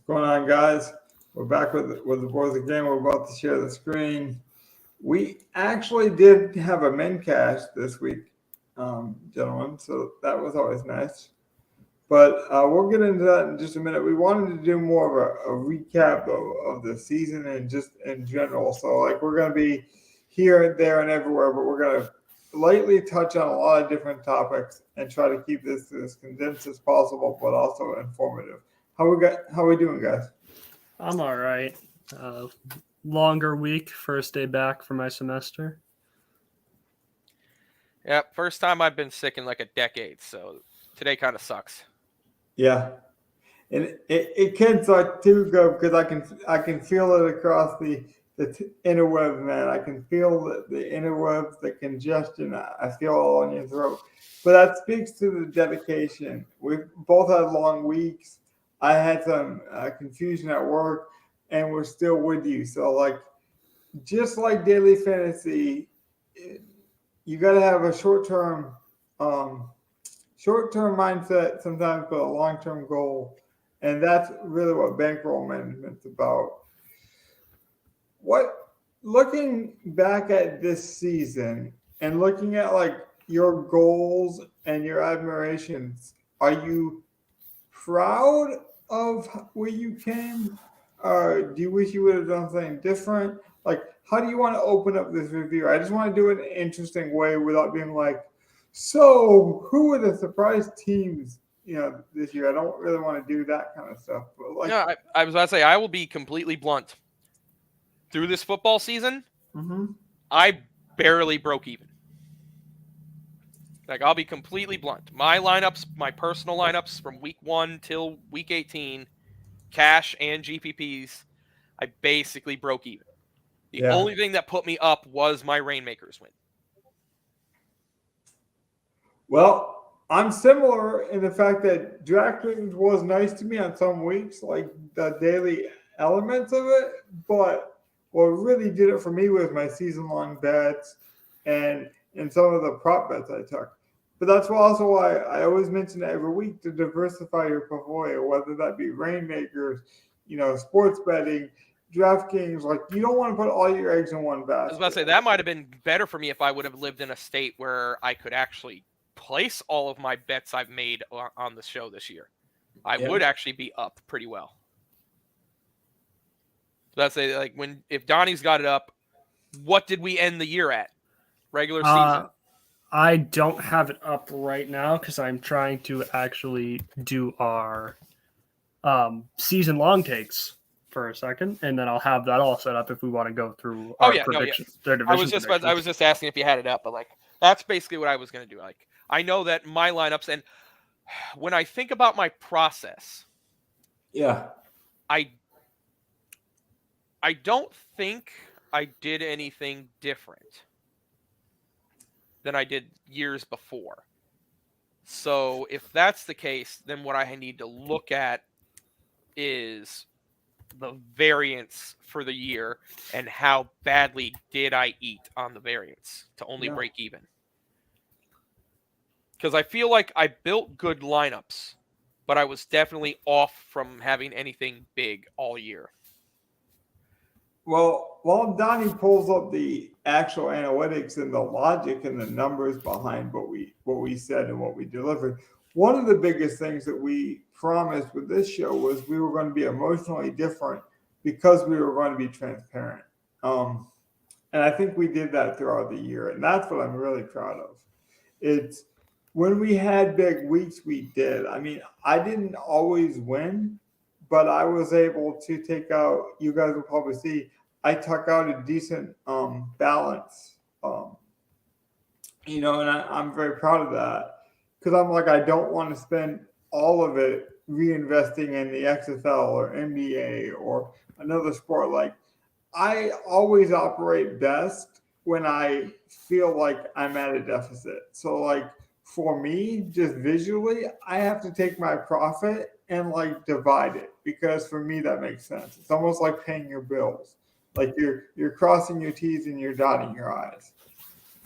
What's going on, guys? We're back with the boys again. We're about to share the screen. We actually did have a men cast this week, gentlemen, so that was always nice. But we'll get into that in just a minute. We wanted to do more of a recap of the season and just in general. So, like, we're going to be here, there, and everywhere, but we're going to lightly touch on a lot of different topics and try to keep this as condensed as possible, but also informative. How we doing, guys? I'm all right. Longer week, first day back for my semester. Yeah, first time I've been sick in like a decade, so today kind of sucks. Yeah, and it can suck too, go because I can feel it across the interwebs, man. I can feel the interwebs, the congestion. I feel it all in your throat. But that speaks to the dedication. We've both had long weeks. I had some confusion at work, and we're still with you. So, like, just like daily fantasy, you got to have a short-term mindset sometimes, but a long-term goal. And that's really what bankroll management's about. Looking back at this season and looking at like your goals and your admirations, are you proud of where you came? Or do you wish you would have done something different? Like, how do you want to open up this review? I just want to do it in an interesting way without being like, so who were the surprise teams, this year? I don't really want to do that kind of stuff. But like, Yeah, I was about to say, I will be completely blunt. Through this football season, I barely broke even. Like, I'll be completely blunt. My lineups, my personal lineups from week 1 till week 18, cash and GPPs, I basically broke even. The only thing that put me up was my Rainmakers win. Well, I'm similar in the fact that DraftKings was nice to me on some weeks, like the daily elements of it. But what really did it for me was my season-long bets and some of the prop bets I took. But that's also why I always mention every week to diversify your portfolio, whether that be Rainmakers, sports betting, DraftKings. Like, you don't want to put all your eggs in one basket. I was about to say, that might have been better for me if I would have lived in a state where I could actually place all of my bets I've made on the show this year. I would actually be up pretty well. So that's like if Donnie's got it up, what did we end the year at? Regular season. I don't have it up right now because I'm trying to actually do our season long takes for a second, and then I'll have that all set up if we want to go through our predictions. No, yeah. I was just asking if you had it up, but like that's basically what I was going to do. Like, I know that my lineups, and when I think about my process, I don't think I did anything different than I did years before. So if that's the case, then what I need to look at is the variance for the year and how badly did I eat on the variance to only break even. Because I feel like I built good lineups, but I was definitely off from having anything big all year. Well, while Donnie pulls up the actual analytics and the logic and the numbers behind what we said and what we delivered, one of the biggest things that we promised with this show was we were going to be emotionally different because we were going to be transparent. And I think we did that throughout the year, and that's what I'm really proud of. It's when we had big weeks, we did. I mean, I didn't always win, but I was able to take out, you guys will probably see, I took out a decent balance, and I'm very proud of that because I'm like, I don't want to spend all of it reinvesting in the XFL or NBA or another sport. Like, I always operate best when I feel like I'm at a deficit. So, like, for me, just visually, I have to take my profit and like divide it because for me that makes sense. It's almost like paying your bills. Like you're crossing your T's and you're dotting your I's.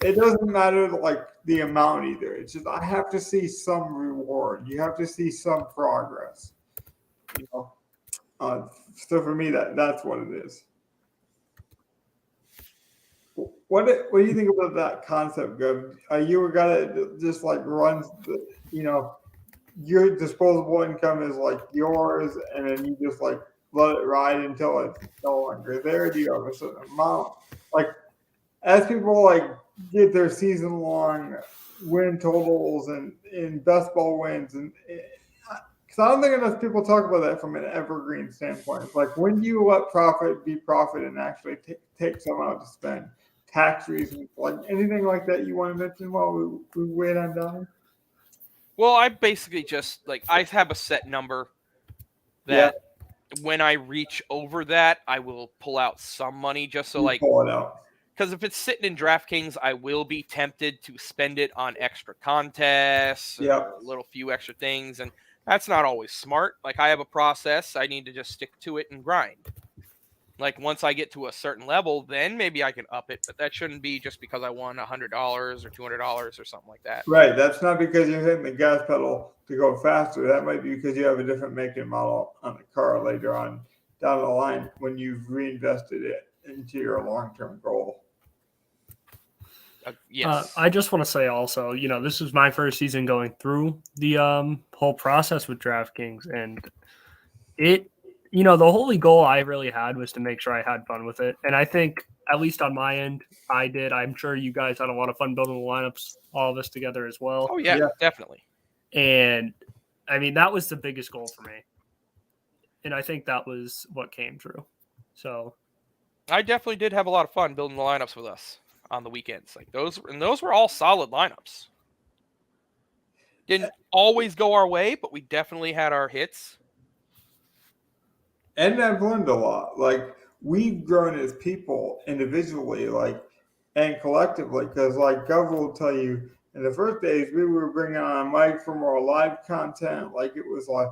It doesn't matter like the amount either. It's just I have to see some reward. You have to see some progress. So for me, that's what it is. What do you think about that concept, Gov? Are you a guy that just like runs the, your disposable income is like yours, and then you just like let it ride until it's no longer there? Do you have a certain amount? Like as people like get their season long win totals and in best ball wins, and because I don't think enough people talk about that from an evergreen standpoint. It's like when do you let profit be profit and actually take some out to spend? Tax reasons, like anything like that you want to mention while we wait on Donnie? Well, I basically just like I have a set number that when I reach over that, I will pull out some money just so You like pull it out. because if it's sitting in DraftKings, I will be tempted to spend it on extra contests Yeah. or a little few extra things, and that's not always smart. Like I have a process, I need to just stick to it and grind. Like once I get to a certain level, then maybe I can up it, but that shouldn't be just because I won $100 or $200 or something like that. Right. That's not because you're hitting the gas pedal to go faster. That might be because you have a different make and model on the car later on down the line when you've reinvested it into your long-term goal. Yes. I just want to say also, this was my first season going through the whole process with DraftKings, and it, the only goal I really had was to make sure I had fun with it. And I think, at least on my end, I did. I'm sure you guys had a lot of fun building the lineups, all of us together as well. Oh, yeah, definitely. And, I mean, that was the biggest goal for me. And I think that was what came true. So I definitely did have a lot of fun building the lineups with us on the weekends. Like those were all solid lineups. Didn't always go our way, but we definitely had our hits. And I've learned a lot. Like we've grown as people individually, like and collectively. Because like Gov will tell you, in the first days we were bringing on Mike for more live content. Like it was like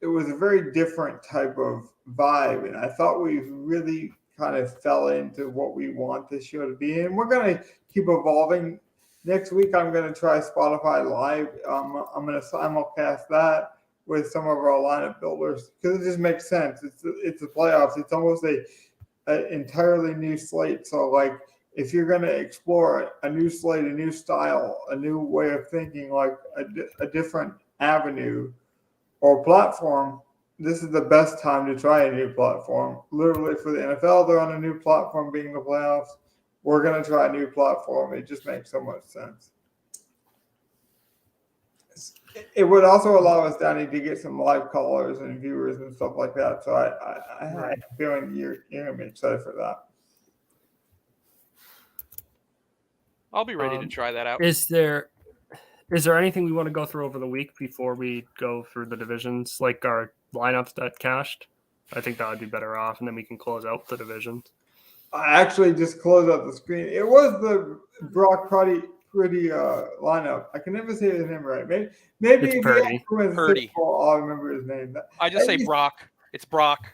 it was a very different type of vibe, and I thought we really kind of fell into what we want this show to be. And we're gonna keep evolving. Next week I'm gonna try Spotify Live. I'm gonna simulcast that with some of our lineup builders because it just makes sense. It's the playoffs. It's almost a entirely new slate. So like if you're going to explore a new slate, a new style, a new way of thinking, like a different avenue or platform, this is the best time to try a new platform. Literally for the NFL, they're on a new platform being the playoffs. We're going to try a new platform. It just makes so much sense. It would also allow us, Danny, to get some live callers and viewers and stuff like that. So I have a feeling you're going to be excited for that. I'll be ready to try that out. Is there anything we want to go through over the week before we go through the divisions, like our lineups that cashed? I think that would be better off, and then we can close out the divisions. I actually just closed out the screen. It was the Brock Purdy lineup. I can never say his name right. Maybe It's Purdy. Purdy. I'll remember his name. I just say Brock. It's Brock.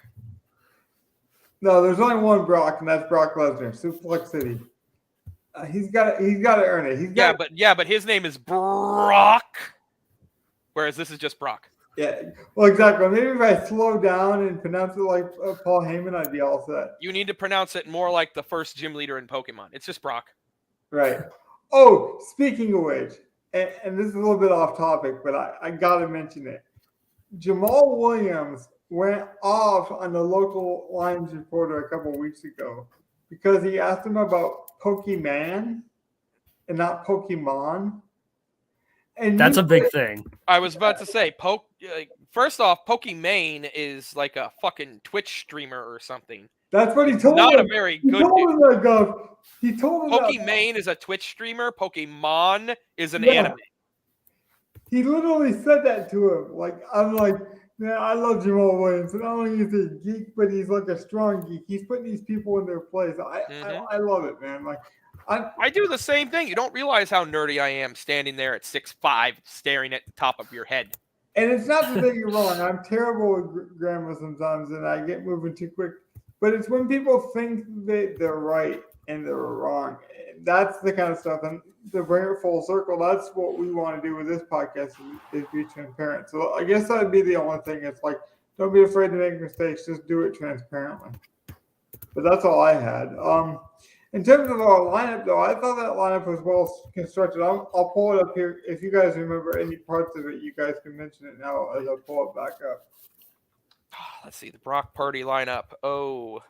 No, there's only one Brock, and that's Brock Lesnar. Suplex City. He's got to earn it. But his name is Brock, whereas this is just Brock. Yeah, well, exactly. Maybe if I slow down and pronounce it like Paul Heyman, I'd be all set. You need to pronounce it more like the first gym leader in Pokemon. It's just Brock. Right. Oh, speaking of which, and this is a little bit off topic, but I got to mention it. Jamal Williams went off on the local Lions reporter a couple weeks ago because he asked him about Pokemon and not Pokemon. And that's a big thing. I was about to say, first off, Pokemon is like a fucking Twitch streamer or something. That's what he told Not him. a very he good told dude. him that, Gov. He told him Pokemon is a Twitch streamer. Pokemon is an anime. He literally said that to him. Like, I'm like, man, I love Jamal Williams. And not only is he a geek, but he's like a strong geek. He's putting these people in their place. I love it, man. Like, I do the same thing. You don't realize how nerdy I am standing there at 6'5", staring at the top of your head. And it's not to take you wrong. I'm terrible with grammar sometimes, and I get moving too quick. But it's when people think they're right and they're wrong. That's the kind of stuff. And to bring it full circle, that's what we want to do with this podcast is be transparent. So I guess that'd be the only thing. It's like Don't be afraid to make mistakes. Just do it transparently. But that's all I had. In terms of our lineup, though, I thought that lineup was well constructed. I'll pull it up here. If you guys remember any parts of it, you guys can mention it now as I pull it back up. Let's see the Brock Purdy lineup. Oh,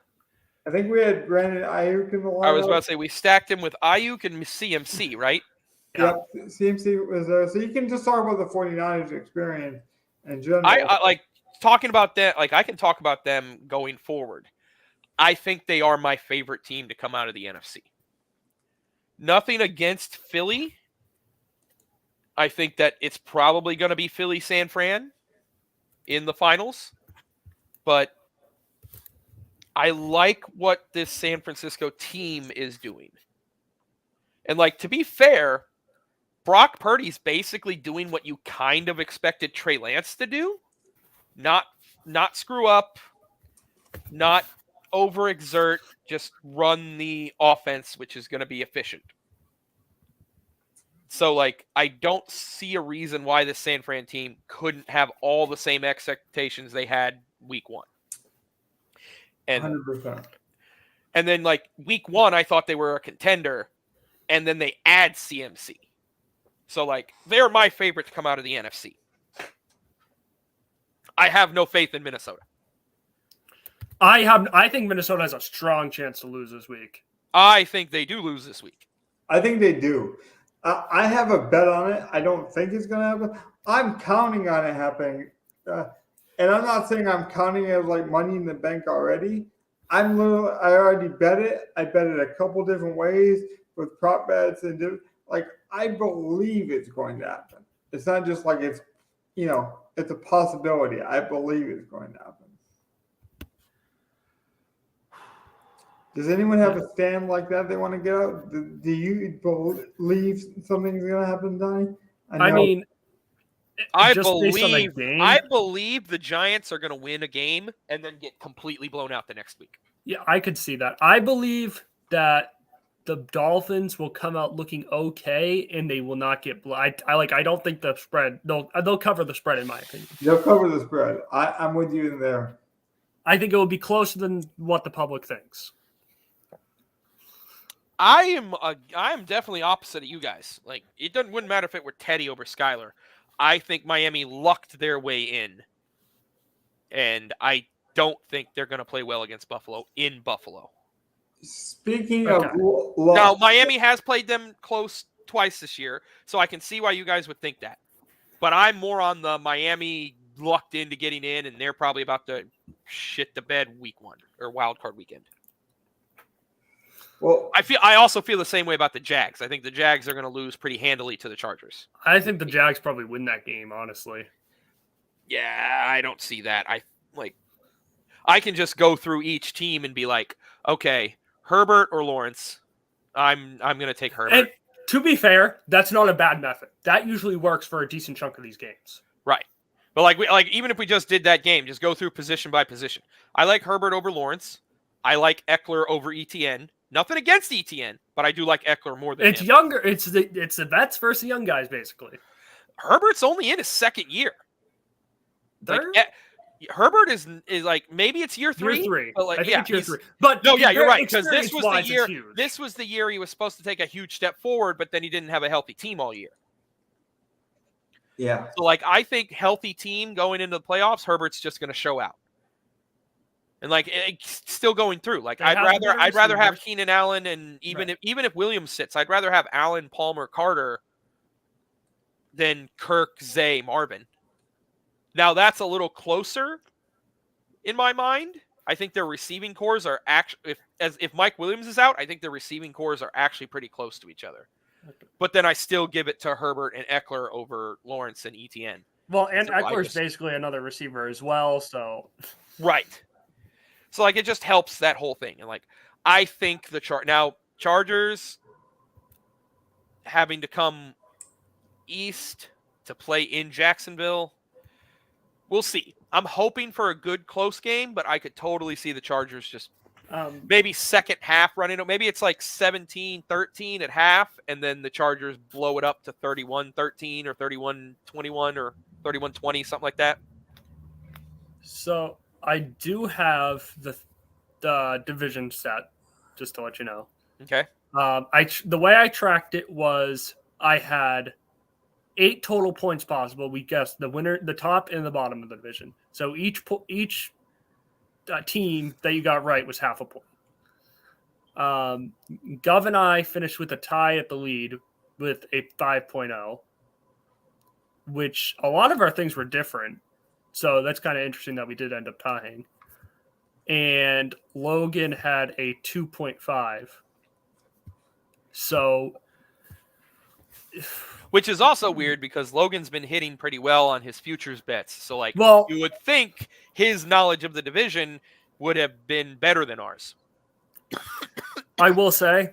I think we had Brandon Ayuk in the lineup. I was about to say we stacked him with Ayuk and CMC, right? Yep, CMC was there. So you can just talk about the 49ers experience in general. I like talking about that. Like I can talk about them going forward. I think they are my favorite team to come out of the NFC. Nothing against Philly. I think that it's probably going to be Philly San Fran in the finals. But I like what this San Francisco team is doing. And like to be fair, Brock Purdy's basically doing what you kind of expected Trey Lance to do. Not screw up, not overexert, just run the offense, which is going to be efficient. So, like, I don't see a reason why the San Fran team couldn't have all the same expectations they had week one. And 100%. And then, like, week one, I thought they were a contender, and then they add CMC. So, like, they're my favorite to come out of the NFC. I have no faith in Minnesota. I think Minnesota has a strong chance to lose this week. I think they do lose this week. I think they do. I have a bet on it. I don't think it's going to happen. I'm counting on it happening. And I'm not saying I'm counting it like money in the bank already. I already bet it. I bet it a couple different ways with prop bets and like I believe it's going to happen. It's not just like it's it's a possibility. I believe it's going to happen. Does anyone have a stand like that they want to get out? Do you believe something's going to happen, Donnie? I mean, I believe the Giants are going to win a game and then get completely blown out the next week. Yeah, I could see that. I believe that the Dolphins will come out looking okay and they will not get blown. I don't think the spread they'll cover the spread in my opinion. They'll cover the spread. I'm with you in there. I think it will be closer than what the public thinks. I am definitely opposite of you guys. Like wouldn't matter if it were Teddy over Skyler. I think Miami lucked their way in, and I don't think they're going to play well against Buffalo in Buffalo. Speaking of luck, now Miami has played them close twice this year, so I can see why you guys would think that. But I'm more on the Miami lucked into getting in, and they're probably about to shit the bed week one or wild card weekend. Well, I also feel the same way about the Jags. I think the Jags are going to lose pretty handily to the Chargers. I think the Jags probably win that game, honestly. Yeah, I don't see that. I can just go through each team and be like, okay, Herbert or Lawrence. I'm going to take Herbert. And to be fair, that's not a bad method. That usually works for a decent chunk of these games. Right. But even if we just did that game, just go through position by position. I like Herbert over Lawrence. I like Eckler over ETN. Nothing against ETN, but I do like Eckler more than him. Younger. It's the vets versus the young guys, basically. Herbert's only in his second year. Herbert is like maybe it's year three. Year three. But I think it's year three. But no, yeah, you're right because this was the year. This was the year he was supposed to take a huge step forward, but then he didn't have a healthy team all year. Yeah. So I think healthy team going into the playoffs, Herbert's just going to show out. And it's still going through. I'd rather have Keenan Allen, and even if Williams sits, I'd rather have Allen, Palmer, Carter than Kirk, Zay, Marvin. Now that's a little closer in my mind. I think their receiving cores are actually if Mike Williams is out, I think their receiving cores are actually pretty close to each other. Okay. But then I still give it to Herbert and Eckler over Lawrence and ETN. Well, and Eckler's basically another receiver as well, so right. So it just helps that whole thing. And I think Chargers having to come east to play in Jacksonville, we'll see. I'm hoping for a good close game, but I could totally see the Chargers just maybe second half running it. Maybe it's 17-13 at half, and then the Chargers blow it up to 31-13 or 31-21 or 31-20, something like that. So I do have the division set, just to let you know. Okay. The way I tracked it was I had 8 total points possible. We guessed the winner, the top, and the bottom of the division. So each team that you got right was half a point. Gov and I finished with a tie at the lead with a 5.0, which a lot of our things were different. So that's kind of interesting that we did end up tying. And Logan had a 2.5. So, Which is also weird because Logan's been hitting pretty well on his futures bets. So, like, well, you would think his knowledge of the division would have been better than ours. I will say,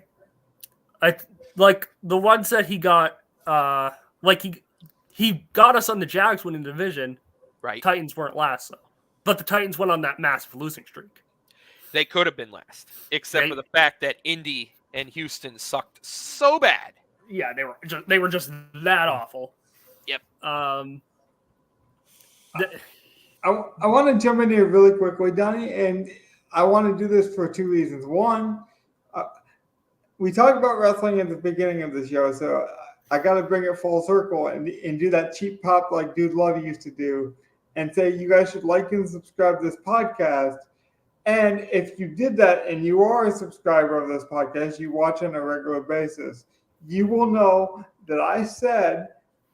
I like the ones that he got. Like he got us on the Jags winning the division. Right. Titans weren't last though, but the Titans went on that massive losing streak. They could have been last, except for the fact that Indy and Houston sucked so bad. Yeah, they were just that awful. Yep. I want to jump in here really quickly, Donnie, and I want to do this for 2 reasons. One, we talked about wrestling at the beginning of the show, so I got to bring it full circle and do that cheap pop like Dude Love used to do and say you guys should like and subscribe to this podcast. And if you did that and you are a subscriber of this podcast, you watch on a regular basis, you will know that I said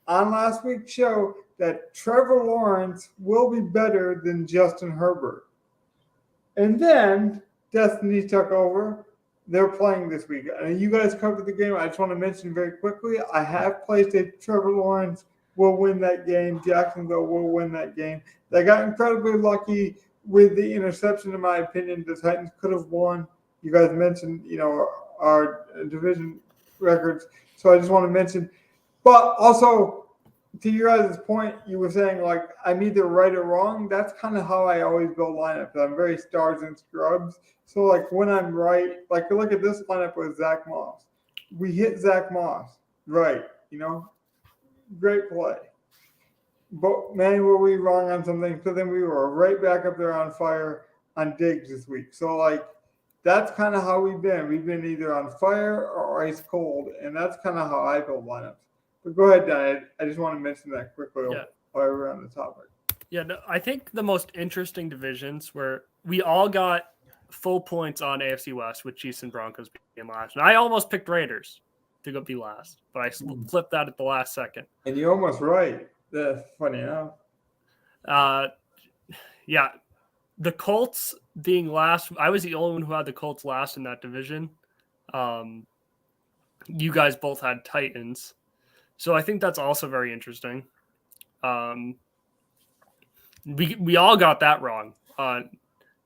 on last week's show that Trevor Lawrence will be better than Justin Herbert. And then Destiny took over. They're playing this week. And you guys covered the game. I just want to mention very quickly, I have placed a Trevor Lawrence will win that game. Jacksonville will win that game. They got incredibly lucky with the interception, in my opinion. The Titans could have won. You guys mentioned, our division records. So I just want to mention. But also, to your guys' point, you were saying, like, I'm either right or wrong. That's kind of how I always build lineups. I'm very stars and scrubs. So, like, when I'm right, like, look at this lineup with Zach Moss. We hit Zach Moss. Right. Great play. But, man, were we wrong on something? So then we were right back up there on fire on Diggs this week. So, like, that's kind of how we've been. We've been either on fire or ice cold. And that's kind of how I build lineups. But go ahead, Dan. I just want to mention that quickly while we're on the topic. Yeah, no, I think the most interesting divisions were we all got full points on AFC West with Chiefs and Broncos being last. And I almost picked Raiders to go be last, but I flipped that at the last second. And you're almost right. That's funny enough. Yeah, the Colts being last, I was the only one who had the Colts last in that division. You guys both had Titans. So I think that's also very interesting. We all got that wrong.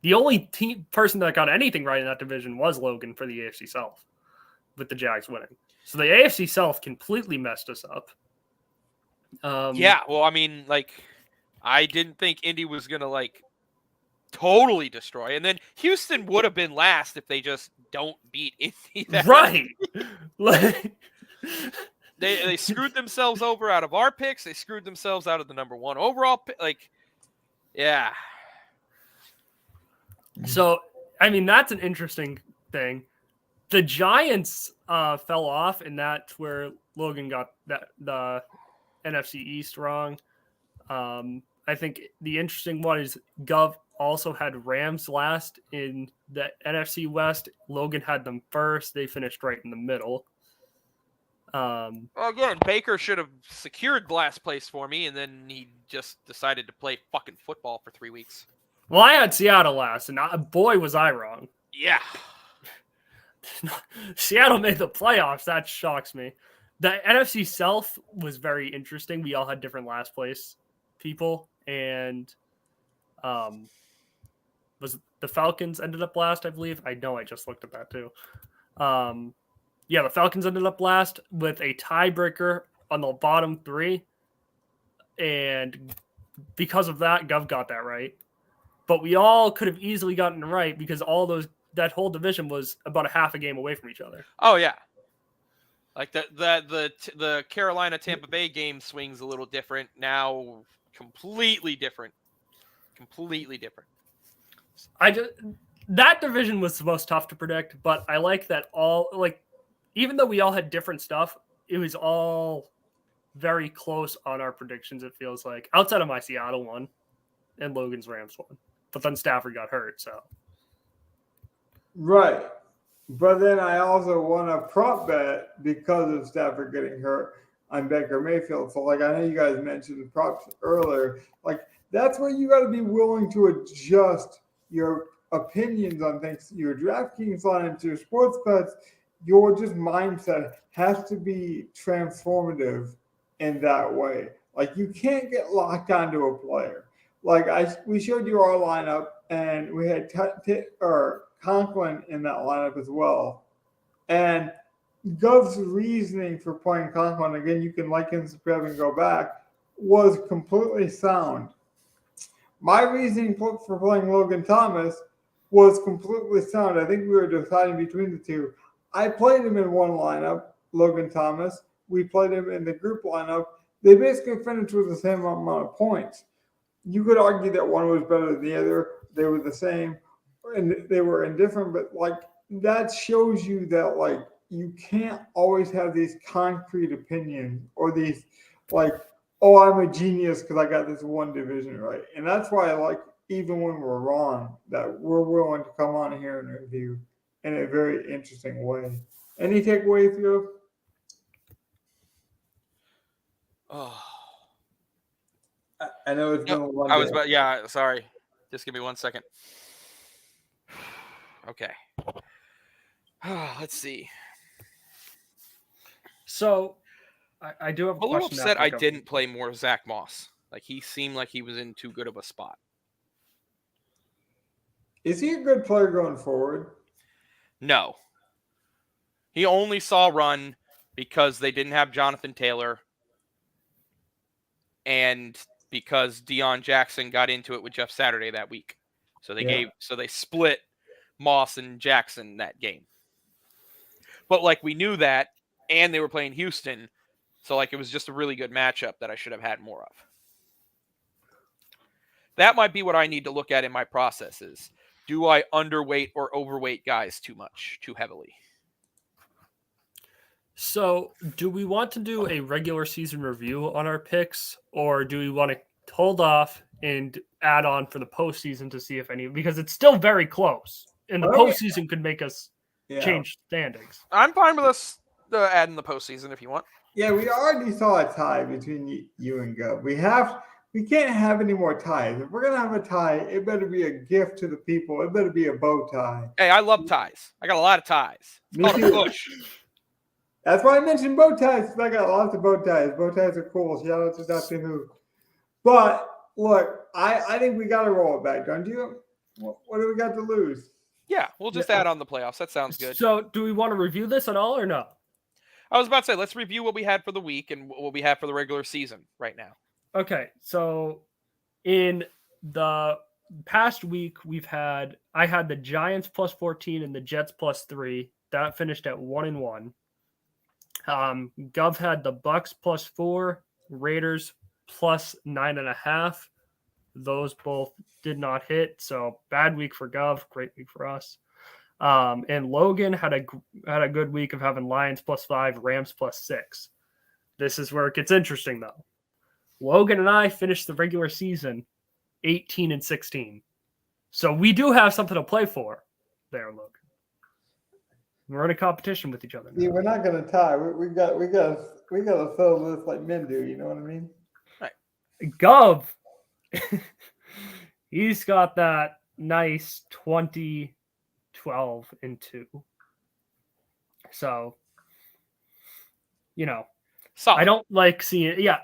The only person that got anything right in that division was Logan for the AFC South, with the Jags winning. So the AFC South completely messed us up. Yeah, well, I mean, like, I didn't think Indy was going to, like, totally destroy. And then Houston would have been last if they just don't beat Indy. Right. They screwed themselves over out of our picks. They screwed themselves out of the number one overall pick. Like, yeah. So, I mean, that's an interesting thing. The Giants fell off, and that's where Logan got the NFC East wrong. I think the interesting one is Gov also had Rams last in the NFC West. Logan had them first. They finished right in the middle. Well, again, Baker should have secured last place for me, and then he just decided to play fucking football for 3 weeks. Well, I had Seattle last, and boy, was I wrong. Yeah. Seattle made the playoffs. That shocks me. The NFC South was very interesting. We all had different last place people, and was the Falcons ended up last, I believe. I know I just looked at that too. Yeah, the Falcons ended up last with a tiebreaker on the bottom 3. And because of that, Gov got that right. But we all could have easily gotten it right because that whole division was about a half a game away from each other. Oh, yeah. Like the Carolina Tampa Bay game swings a little different now, completely different Completely different. That division was the most tough to predict, but I like that even though we all had different stuff, it was all very close on our predictions. It feels like outside of my Seattle one and Logan's Rams one, but then Stafford got hurt. So Right. But then I also won a prop bet because of Stafford getting hurt on Baker Mayfield. So, like, I know you guys mentioned props earlier. Like, that's where you got to be willing to adjust your opinions on things, your DraftKings lines, your sports bets, your just mindset has to be transformative in that way. Like, you can't get locked onto a player. Like, we showed you our lineup, and we had Conklin in that lineup as well. And Gov's reasoning for playing Conklin, again, you can like and subscribe and go back, was completely sound. My reasoning for playing Logan Thomas was completely sound. I think we were deciding between the two. I played him in one lineup, Logan Thomas. We played him in the group lineup. They basically finished with the same amount of points. You could argue that one was better than the other. They were the same, and they were indifferent. But like that shows you that like you can't always have these concrete opinions or these like, oh, I'm a genius because I got this one division right. And that's why I like even when we're wrong that we're willing to come on here and review in a very interesting way. Any takeaways, Joe? Oh. I know it's been a long I was day. about, yeah, sorry. Just give me 1 second. Okay. Let's see. So I do have a I'm a little question. upset I after didn't play more Zach Moss. Like, he seemed like he was in too good of a spot. Is he a good player going forward? No. He only saw run because they didn't have Jonathan Taylor and because Deion Jackson got into it with Jeff Saturday that week. So they split Moss and Jackson that game. But like we knew that, and they were playing Houston, so like it was just a really good matchup that I should have had more of. That might be what I need to look at in my process is, do I underweight or overweight guys too much, too heavily? So, do we want to do a regular season review on our picks, or do we want to hold off and add on for the postseason to see if any? Because it's still very close, and the postseason could make us change standings. I'm fine with us adding the postseason if you want. Yeah, we already saw a tie between you and Gov. We can't have any more ties. If we're gonna have a tie, it better be a gift to the people. It better be a bow tie. Hey, I love ties. I got a lot of ties. It's called a push. That's why I mentioned bow ties. I got lots of bow ties. Bow ties are cool. Shout out to Dr. Who. But look, I think we got to roll it back, don't you? What do we got to lose? Yeah, we'll just add on the playoffs. That sounds good. So, do we want to review this at all or no? I was about to say, let's review what we had for the week and what we have for the regular season right now. Okay, so in the past week, I had the Giants plus 14 and the Jets plus 3. That finished at 1-1. Gov had the Bucks plus 4, Raiders plus 9.5. Those both did not hit, so bad week for Gov, great week for us. And Logan had a good week of having Lions plus 5, Rams plus 6. This is where it gets interesting, though. Logan and I finished the regular season 18-16, so we do have something to play for there, Logan. We're in a competition with each other now. Yeah, we're not gonna tie. We got to settle this like men do. You know what I mean? Right. Gov, he's got that nice 20-12 and 2. So, Solid. I don't like seeing it. Yeah,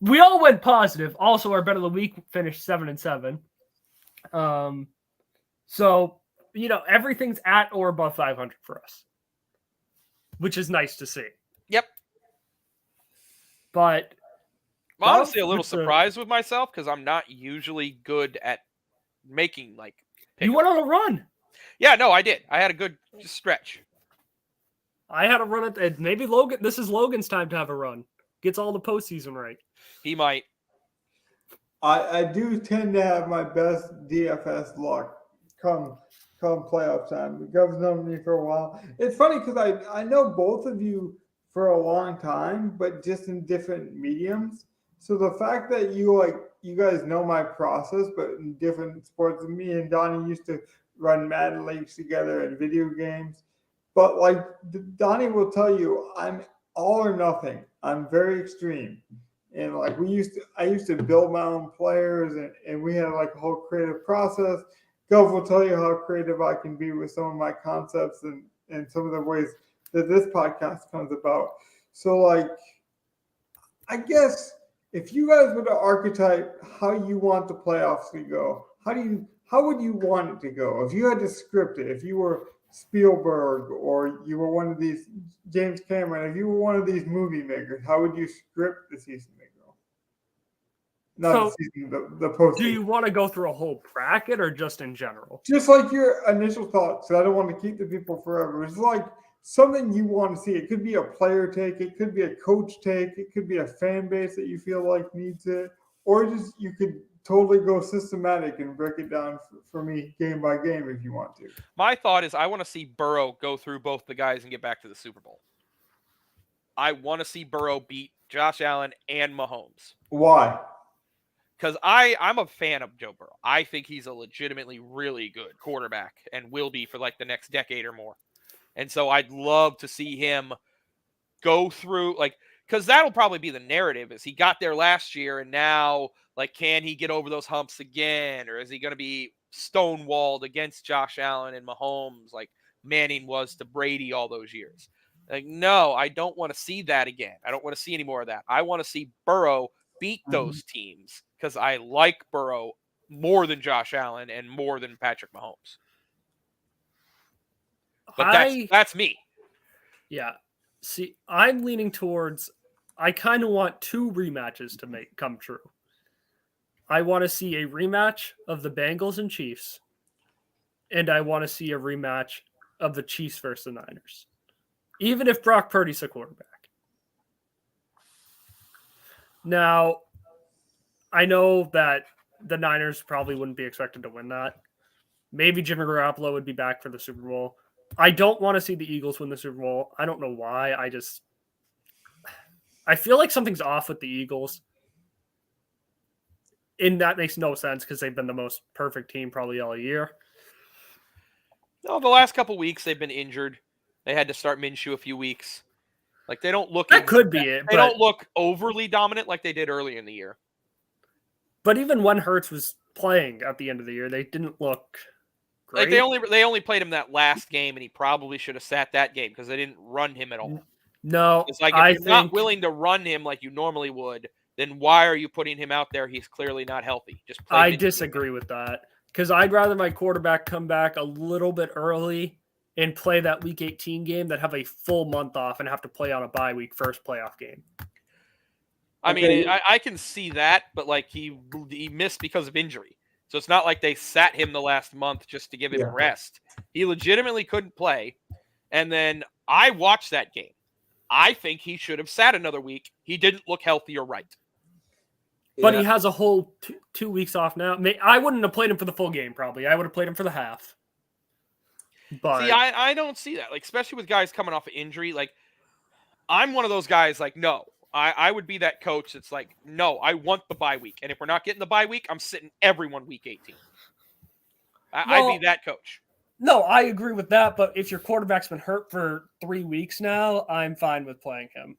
we all went positive. Also, our bet of the week finished 7-7. So, everything's at or above 500 for us, which is nice to see. Yep. But I'm honestly a little surprised with myself because I'm not usually good at making like. You went on a run. Yeah, no, I did. I had a good stretch. I had a run at maybe Logan. This is Logan's time to have a run. Gets all the postseason right. He might. I do tend to have my best DFS luck come playoff time. The Gov's known me for a while. It's funny because I know both of you for a long time, but just in different mediums. So the fact that you guys know my process, but in different sports. Me and Donnie used to run Madden leagues together and video games. But like Donnie will tell you, I'm all or nothing. I'm very extreme. And like I used to build my own players, and we had like a whole creative process. Gov will tell you how creative I can be with some of my concepts and some of the ways that this podcast comes about. So like, I guess if you guys were to archetype how you want the playoffs to go, how would you want it to go? If you had to script it, if you were Spielberg or you were one of these James Cameron, if you were one of these movie makers, how would you script the season to go? Not So, the season, the postseason. Do you want to go through a whole bracket or just in general? Just like your initial thoughts. I don't want to keep the people forever. It's like something you want to see. It could be a player take, it could be a coach take, it could be a fan base that you feel like needs it, or just you could totally go systematic and break it down for me game by game if you want to. My thought is I want to see Burrow go through both the guys and get back to the Super Bowl. I want to see Burrow beat Josh Allen and Mahomes. Why? Because I'm a fan of Joe Burrow. I think he's a legitimately really good quarterback and will be for like the next decade or more. And so I'd love to see him go through, like, because that'll probably be the narrative is he got there last year and now, like, can he get over those humps again? Or is he going to be stonewalled against Josh Allen and Mahomes like Manning was to Brady all those years? Like, no, I don't want to see that again. I don't want to see any more of that. I want to see Burrow beat those teams because I like Burrow more than Josh Allen and more than Patrick Mahomes. But that's me. Yeah. See, I'm leaning towards I kind of want two rematches to come true. I want to see a rematch of the Bengals and Chiefs, and I want to see a rematch of the Chiefs versus the Niners, even if Brock Purdy's the quarterback. Now, I know that the Niners probably wouldn't be expected to win that. Maybe Jimmy Garoppolo would be back for the Super Bowl. I don't want to see the Eagles win the Super Bowl. I don't know why. I feel like something's off with the Eagles. And that makes no sense because they've been the most perfect team probably all year. No, the last couple weeks they've been injured. They had to start Minshew a few weeks. Like they don't look. That could be it. They don't look overly dominant like they did early in the year. But even when Hurts was playing at the end of the year, they didn't look great. Like they only played him that last game, and he probably should have sat that game because they didn't run him at all. No, it's like if you're not willing to run him like you normally would, then why are you putting him out there? He's clearly not healthy. I disagree with that because I'd rather my quarterback come back a little bit early and play that Week 18 game than have a full month off and have to play on a bye week first playoff game. I mean, I can see that, but like he missed because of injury. So it's not like they sat him the last month just to give him a rest. He legitimately couldn't play. And then I watched that game. I think he should have sat another week. He didn't look healthy or right. But he has a whole 2 weeks off now. I wouldn't have played him for the full game, probably. I would have played him for the half. But see, I don't see that. Like, especially with guys coming off of injury. Like, I'm one of those guys, like, no. I would be that coach that's like, no, I want the bye week. And if we're not getting the bye week, I'm sitting everyone week 18. I'd be that coach. No, I agree with that. But if your quarterback's been hurt for 3 weeks now, I'm fine with playing him.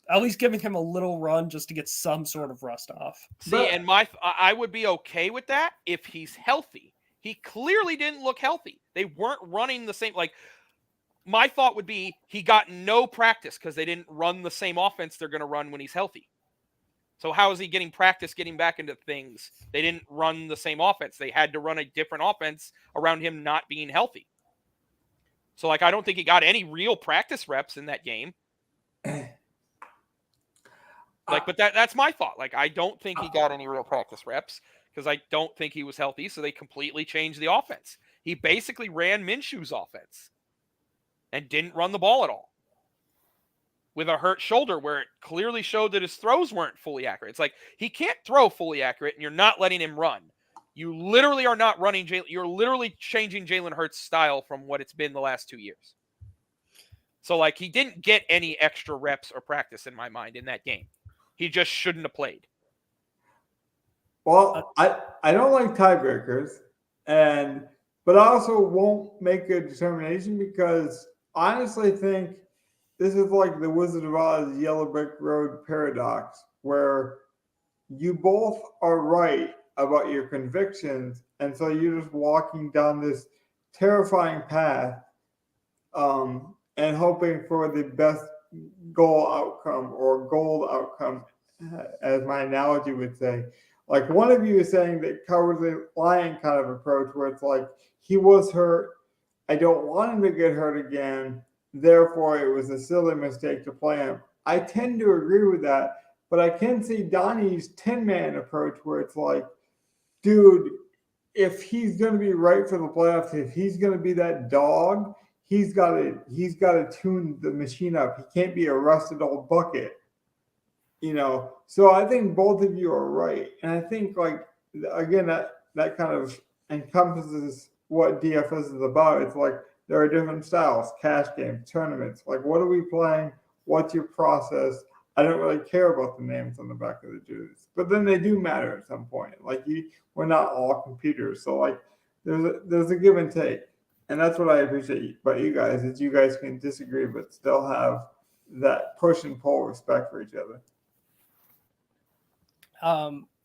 At least giving him a little run just to get some sort of rust off. See, and I would be okay with that if he's healthy. He clearly didn't look healthy. They weren't running the same, like, my thought would be he got no practice because they didn't run the same offense they're going to run when he's healthy. So how is he getting practice getting back into things? They didn't run the same offense. They had to run a different offense around him not being healthy. So, like, I don't think he got any real practice reps in that game. Like, but that's my thought. Like, I don't think he got any real practice reps because I don't think he was healthy. So they completely changed the offense. He basically ran Minshew's offense and didn't run the ball at all. with a hurt shoulder where it clearly showed that his throws weren't fully accurate. It's like he can't throw fully accurate and you're not letting him run. You literally are not running Jalen. You're literally changing Jalen Hurts' style from what it's been the last 2 years. So, like, he didn't get any extra reps or practice in my mind in that game. He just shouldn't have played. Well, I don't like tiebreakers, but I also won't make a determination because I honestly think this is like the Wizard of Oz Yellow Brick Road paradox, where you both are right about your convictions, and so you're just walking down this terrifying path, and hoping for the best goal outcome or gold outcome, as my analogy would say. Like one of you is saying that cowardly lion kind of approach, where it's like he was hurt, I don't want him to get hurt again, therefore it was a silly mistake to play him. I tend to agree with that, but I can see Donnie's 10-man approach where it's like, dude, if he's going to be right for the playoffs, if he's going to be that dog, he's got to tune the machine up. He can't be a rusted old bucket, So I think both of you are right, and I think like again that kind of encompasses what DFS is about. It's like there are different styles: cash games, tournaments. Like, what are we playing? What's your process? I don't really care about the names on the back of the jerseys, but then they do matter at some point. Like we're not all computers, so like there's a give and take, and that's what I appreciate about you guys is you guys can disagree but still have that push and pull respect for each other.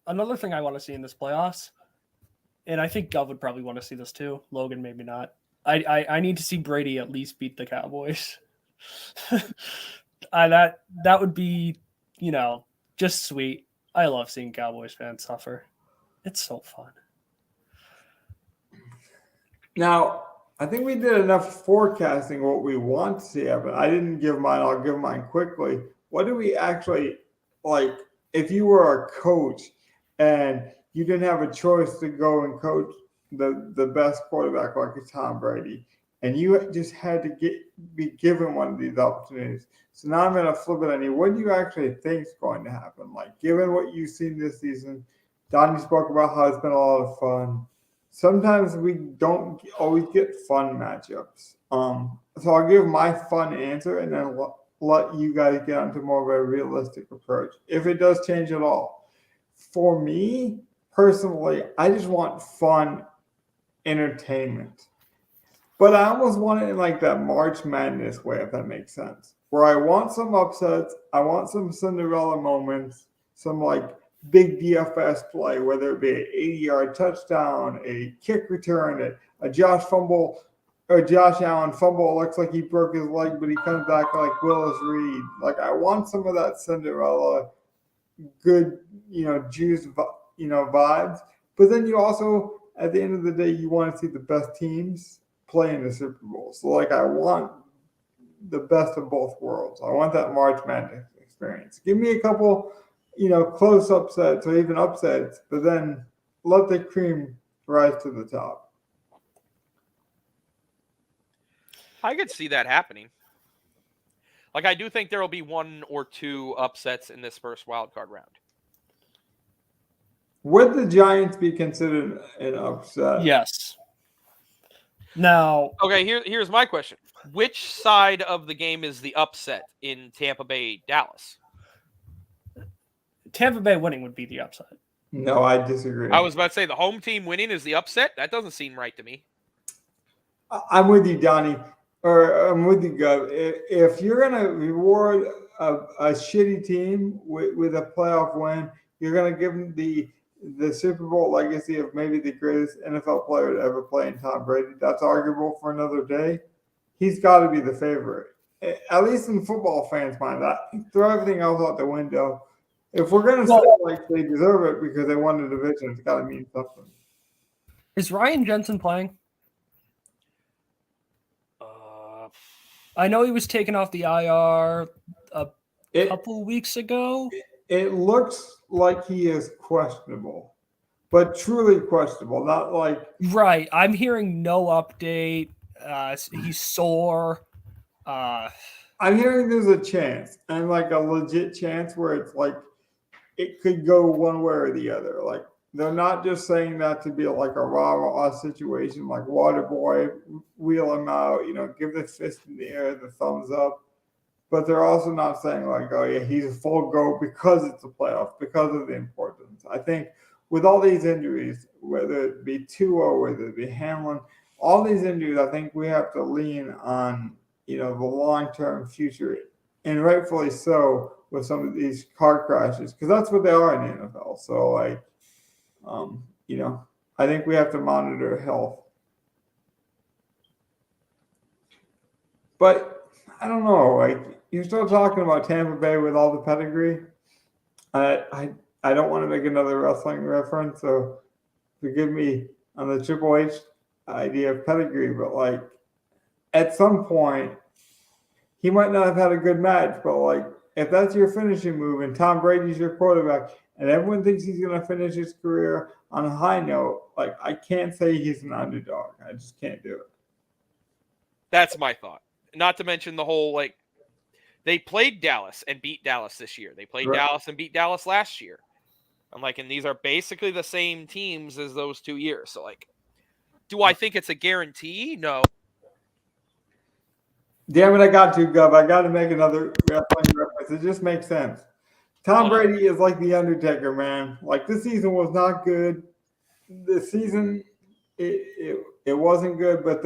Another thing I want to see in this playoffs, and I think Gov would probably want to see this too. Logan, maybe not. I need to see Brady at least beat the Cowboys. That would be, just sweet. I love seeing Cowboys fans suffer. It's so fun. Now, I think we did enough forecasting what we want to see happen. I didn't give mine. I'll give mine quickly. What do we actually like? If you were a coach and you didn't have a choice to go and coach the best quarterback like a Tom Brady, and you just had to be given one of these opportunities. So now I'm going to flip it on you. What do you actually think is going to happen? Like, given what you've seen this season, Donnie spoke about how it's been a lot of fun. Sometimes we don't always get fun matchups. So I'll give my fun answer and then let you guys get onto more of a realistic approach, if it does change at all. For me, personally, I just want fun entertainment. But I almost want it in like that March Madness way, if that makes sense. Where I want some upsets, I want some Cinderella moments, some like big DFS play, whether it be an 80-yard touchdown, a kick return, a Josh Allen fumble. It looks like he broke his leg, but he comes back like Willis Reed. Like, I want some of that Cinderella, good, juice, vibes. But then you also, at the end of the day, you want to see the best teams play in the Super Bowl. So, like, I want the best of both worlds. I want that March Madness experience. Give me a couple, close upsets or even upsets, but then let the cream rise to the top. I could see that happening. Like, I do think there will be one or two upsets in this first wildcard round. Would the Giants be considered an upset? Yes. Now, okay, here's my question. Which side of the game is the upset in Tampa Bay, Dallas? Tampa Bay winning would be the upset. No, I disagree. I was about to say the home team winning is the upset. That doesn't seem right to me. I'm with you, Donnie, or I'm with you, Gov. If you're going to reward a shitty team with a playoff win, you're going to give them the Super Bowl legacy of maybe the greatest NFL player to ever play in Tom Brady. That's arguable for another day. He's got to be the favorite, at least in football fans' mind. Throw everything else out the window. If we're going to say like they deserve it because they won the division, it's got to mean something. Is Ryan Jensen playing? I know he was taken off the IR a couple weeks ago. It looks like he is questionable, but truly questionable, not like... Right. I'm hearing no update. He's sore. I'm hearing there's a chance, and like a legit chance where it's like it could go one way or the other. Like they're not just saying that to be like a rah-rah situation, like water boy, wheel him out, give the fist in the air, the thumbs up. But they're also not saying like, oh yeah, he's a full go because it's a playoff, because of the importance. I think with all these injuries, whether it be Tua, whether it be Hamlin, all these injuries, I think we have to lean on, the long-term future, and rightfully so with some of these car crashes, because that's what they are in the NFL. So like, I think we have to monitor health. But I don't know, like you're still talking about Tampa Bay with all the pedigree. I don't want to make another wrestling reference, so forgive me on the Triple H idea of pedigree, but like at some point he might not have had a good match, but like if that's your finishing move and Tom Brady's your quarterback and everyone thinks he's going to finish his career on a high note, like I can't say he's an underdog. I just can't do it. That's my thought. Not to mention the whole, like, they played Dallas and beat Dallas this year. They played Dallas and beat Dallas last year. I'm like, and these are basically the same teams as those 2 years. So, like, do I think it's a guarantee? No. Damn it, I got to, Gov. I got to make another wrestling reference. It just makes sense. Tom Brady is like the Undertaker, man. Like, this season was not good. This season, it wasn't good, but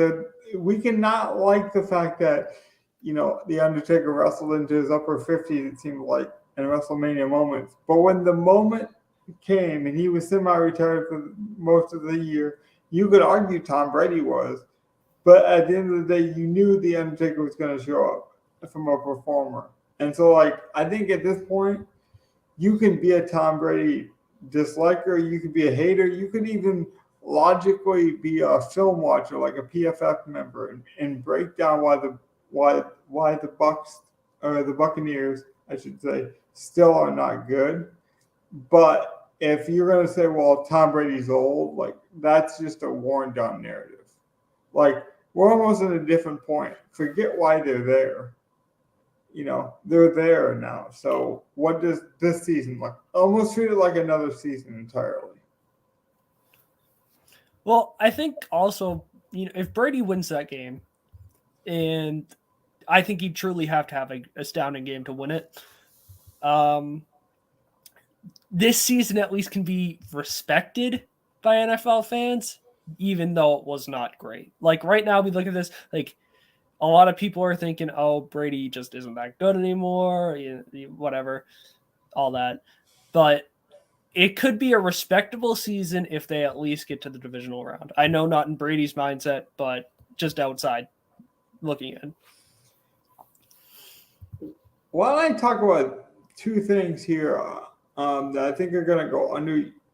we cannot like the fact that, the Undertaker wrestled into his upper 50s, it seemed like, in WrestleMania moments. But when the moment came and he was semi-retired for most of the year, you could argue Tom Brady was. But at the end of the day, you knew the Undertaker was going to show up from a performer. And so, like, I think at this point, you can be a Tom Brady disliker, you could be a hater, you could even logically be a film watcher, like a PFF member, and break down why the Bucks or the Buccaneers, I should say, still are not good. But if you're going to say, well, Tom Brady's old, like that's just a worn down narrative. Like, we're almost at a different point. Forget why they're there. They're there now. So what does this season look? Almost treat it like another season entirely. Well, I think also, if Brady wins that game, and I think he'd truly have to have an astounding game to win it. This season at least can be respected by NFL fans, even though it was not great. Like right now, we look at this, like a lot of people are thinking, oh, Brady just isn't that good anymore, whatever, all that. But it could be a respectable season if they at least get to the divisional round. I know not in Brady's mindset, but just outside looking in. Why don't I talk about two things here that I think are going to go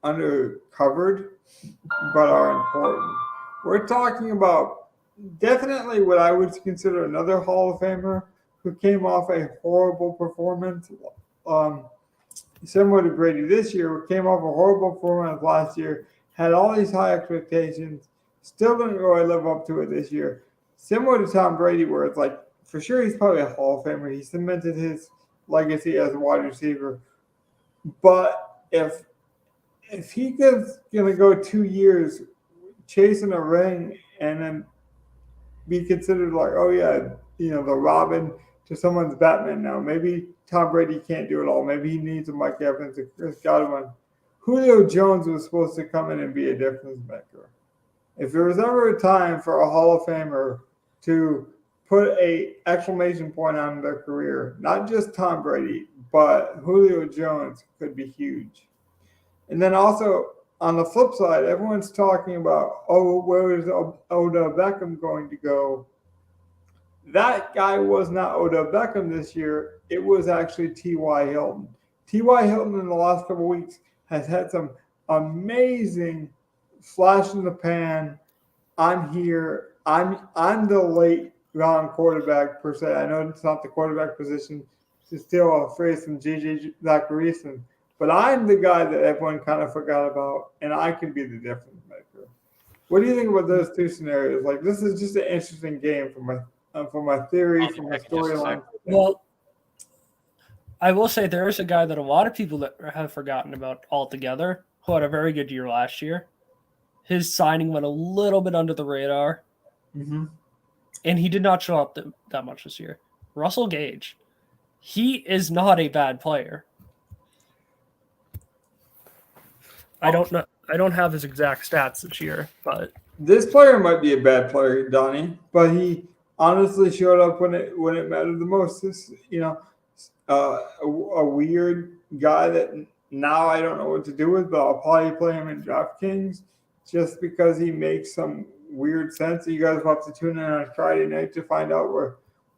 undercovered, but are important. We're talking about definitely what I would consider another Hall of Famer who came off a horrible performance, similar to Brady this year, came off a horrible performance last year, had all these high expectations, still didn't really live up to it this year. Similar to Tom Brady, where it's like, for sure he's probably a Hall of Famer. He cemented his legacy as a wide receiver. But if he is going to go 2 years chasing a ring and then be considered like, oh yeah, the Robin to someone's Batman now. Maybe Tom Brady can't do it all. Maybe he needs a Mike Evans, a Chris Godwin. Julio Jones was supposed to come in and be a difference maker. If there was ever a time for a Hall of Famer to put a exclamation point on their career, not just Tom Brady, but Julio Jones could be huge. And then also on the flip side, everyone's talking about, oh, where is Odell Beckham going to go? That guy was not Odell Beckham this year. It was actually T.Y. Hilton. T.Y. Hilton in the last couple of weeks has had some amazing flash in the pan. I'm here. I'm the late round quarterback per se. I know it's not the quarterback position. It's still a phrase from J.J. Zacharyson. But I'm the guy that everyone kind of forgot about, and I can be the difference maker. What do you think about those two scenarios? Like, this is just an interesting game for my theory, for my storyline. Well, I will say there is a guy that a lot of people that have forgotten about altogether who had a very good year last year. His signing went a little bit under the radar, Mm-hmm. and he did not show up that much this year. Russell Gage. He is not a bad player. I don't know. I don't have his exact stats this year, but This player might be a bad player, Donnie, but he honestly showed up when it mattered the most. This, a weird guy that now I don't know what to do with, but I'll probably play him in DraftKings just because he makes some weird sense. You guys will have to tune in on Friday night to find out.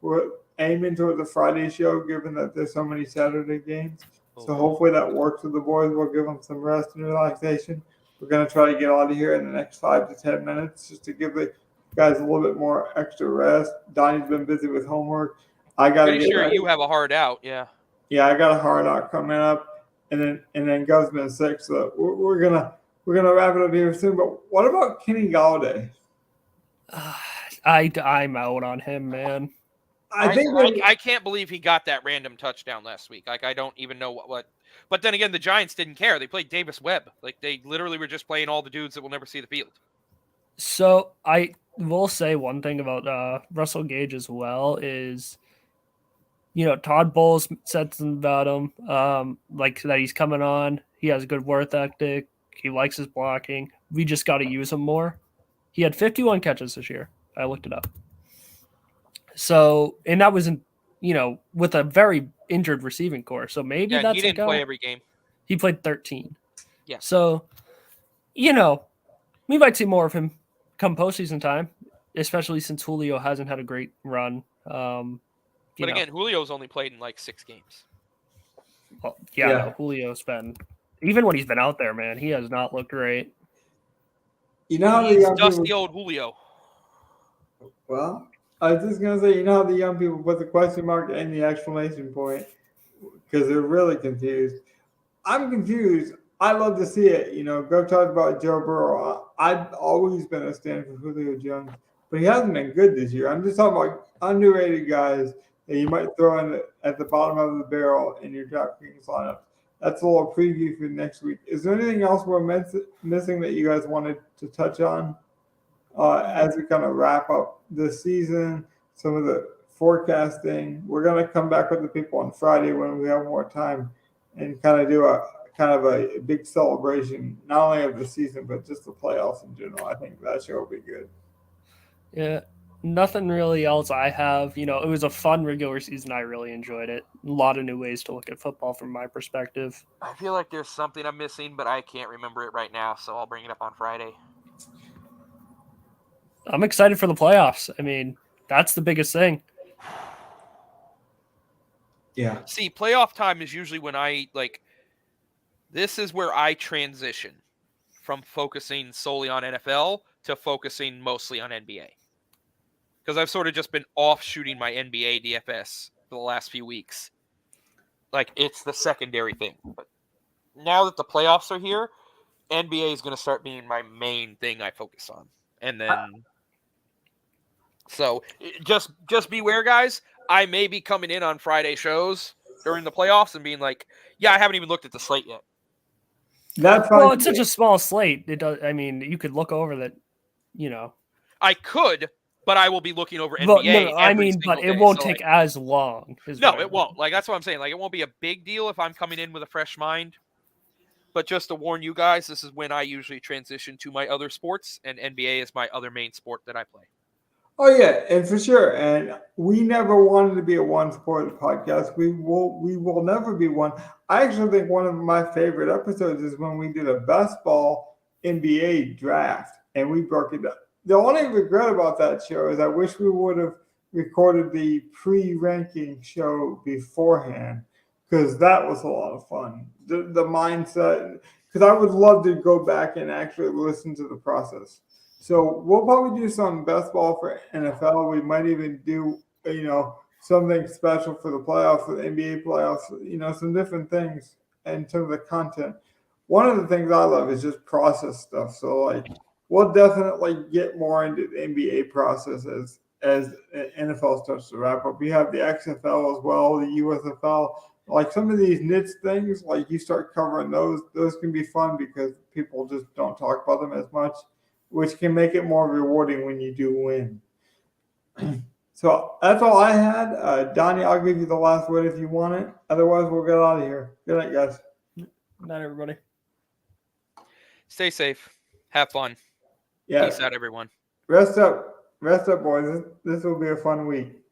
We're aiming toward the Friday show, given that there's so many Saturday games. So hopefully that works with the boys. We'll give them some rest and relaxation. We're going to try to get out of here in the next 5 to 10 minutes just to give the guys a little bit more extra rest. Donnie's been busy with homework. I got to Pretty get sure ready. you have a hard out, yeah. Yeah, I got a hard out coming up, and then Gov's been sick, so we're gonna wrap it up here soon. But what about Kenny Galladay? I'm out on him, man. I can't believe he got that random touchdown last week. Like, I don't even know what. But then again, the Giants didn't care. They played Davis Webb. Like, they literally were just playing all the dudes that will never see the field. So I will say one thing about Russell Gage as well is, Todd Bowles said something about him, like that he's coming on. He has a good work ethic. He likes his blocking. We just got to use him more. He had 51 catches this year. I looked it up. So, and that was with a very injured receiving core. So maybe that's he didn't play every game. He played 13. Yeah. So, we might see more of him come postseason time, especially since Julio hasn't had a great run. But again, Julio's only played in like 6 games. Well, no, Julio's been, even when he's been out there, man, he has not looked great. He's dusty old Julio. Well, I was just gonna say, how the young people put the question mark and the exclamation point because they're really confused. I'm confused. I love to see it. Go talk about Joe Burrow. I've always been a stand for Julio Jones, but he hasn't been good this year. I'm just talking about underrated guys that you might throw in at the bottom of the barrel in your DraftKings lineup. That's a little preview for next week. Is there anything else we're missing that you guys wanted to touch on as we kind of wrap up this season? Some of the forecasting. We're going to come back with the people on Friday when we have more time and kind of do a big celebration, not only of the season, but just the playoffs in general. I think that show will be good. Yeah, nothing really else I have. It was a fun regular season. I really enjoyed it. A lot of new ways to look at football from my perspective. I feel like there's something I'm missing, but I can't remember it right now, so I'll bring it up on Friday. I'm excited for the playoffs. I mean, that's the biggest thing. Yeah. See, playoff time is usually when this is where I transition from focusing solely on NFL to focusing mostly on NBA. Because I've sort of just been offshooting my NBA DFS for the last few weeks. Like, it's the secondary thing. But now that the playoffs are here, NBA is going to start being my main thing I focus on. And then... So, just beware, guys. I may be coming in on Friday shows during the playoffs and being like, yeah, I haven't even looked at the slate yet. Well, it's such a small slate. It does. I mean, you could look over that, I could, but I will be looking over NBA. But it won't take as long. No, it won't. Like, that's what I'm saying. Like, it won't be a big deal if I'm coming in with a fresh mind. But just to warn you guys, this is when I usually transition to my other sports, and NBA is my other main sport that I play. Oh yeah, and for sure. And we never wanted to be a one-sport podcast. We will never be one. I actually think one of my favorite episodes is when we did a best ball NBA draft, and we broke it down. The only regret about that show is I wish we would have recorded the pre-ranking show beforehand, because that was a lot of fun. The mindset, because I would love to go back and actually listen to the process. So we'll probably do some best ball for NFL. We might even do, something special for the playoffs, for the NBA playoffs, some different things in terms of the content. One of the things I love is just process stuff. So, we'll definitely get more into the NBA process as NFL starts to wrap up. You have the XFL as well, the USFL. Like some of these niche things, like you start covering those can be fun because people just don't talk about them as much, which can make it more rewarding when you do win. So that's all I had. Donnie, I'll give you the last word if you want it. Otherwise, we'll get out of here. Good night, guys. Good night, everybody. Stay safe. Have fun. Yeah. Peace out, everyone. Rest up, boys. This will be a fun week.